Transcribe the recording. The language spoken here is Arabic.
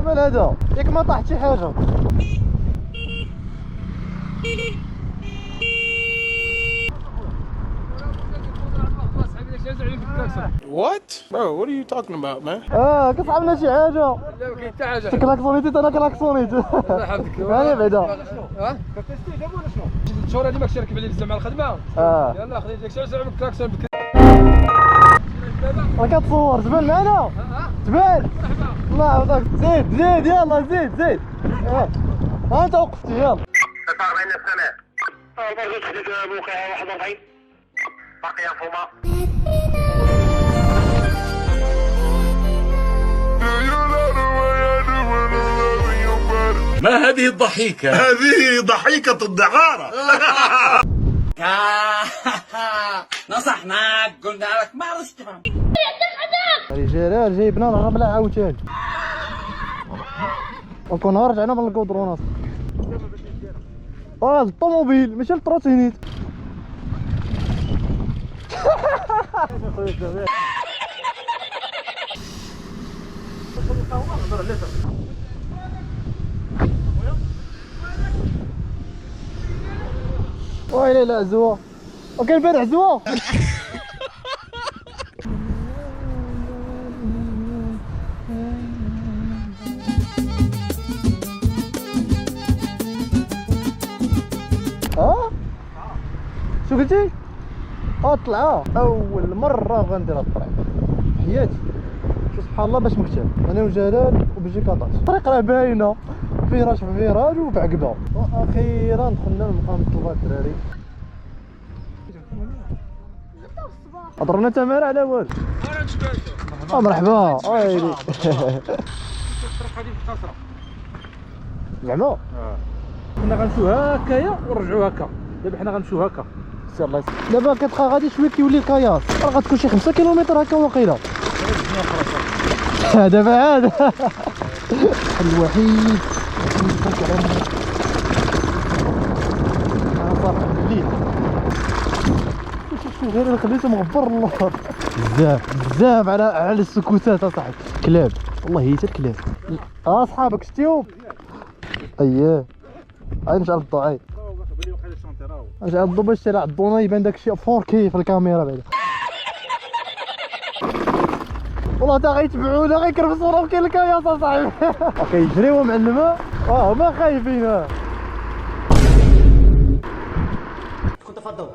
شمال هذا ياك ما طاحت شي حاجه. What? Bro, what are you talking about, man? كتصعبنا شي حاجه. لا ما كاين حتى حاجه. كلاكسونيتي انا كلاكسونيت. الله يحفظك. انا بعدا. ها؟ كتستي دابا ولا شنو؟ الشهور هذه ماكش راكب على الزعما مع الخدمه. يلاه خليت داك الشيء زعما الكلاكسون بكري. راه كتصور تبان معنا؟ تبان. الله يحفظك. زيد زيد يلا زيد زيد. ها انت وقفتي يلا. اطار بين السماء. برضو تحديد موقع 41 باقي فما. ما هذه الضحيكة؟ هذه ضحيكة الدعارة. نصحناك قلنا لك ما رضيتش تفهم. رجال جايبنا الغبلة عاوتاني وكنا رجعنا من الكودرونات. الطوموبيل ماشي التروتينيت. ويلي لا عزوة وكاين بارح عزوة. شو قلتي؟ طلعة أول مرة غندير هاد الطريق في حياتي. شو سبحان الله باش مكتب أنا وجلال وبيجي كاطاش. الطريق راه باينة فيراج في فيراج وبعقبة. وأخيرا دخلنا لمقام الطلبة الدراري. هضرنا تمارة على والو. مرحبا ويلي. الطريق هذه مختصره زعما كنا غنمشيو هكايا ونرجعوا هكا. دابا حنا غنمشيو هكا. سي الله يسلمك. دابا كتبقى غادي شويه كيولي الكياس راه غتكون شي 5 كيلومتر هكا واقيلا. دابا عاد الوحيد صافي الليل. شوف غير انا خليته مغبر اللور. بزاف على السكوتات اصاحبي. كلاب والله هي حتى الكلاب. صحابك شتيهم. اييه نشعل الضوء. نشعل الضوء باش الضوء يبان داكشي 4K في الكاميرا بعدا. والله تا غيتبعونا غيكرفصونا وكاين الكياس اصاحبي. كيجريو معلمه هما خايفين. تفضل.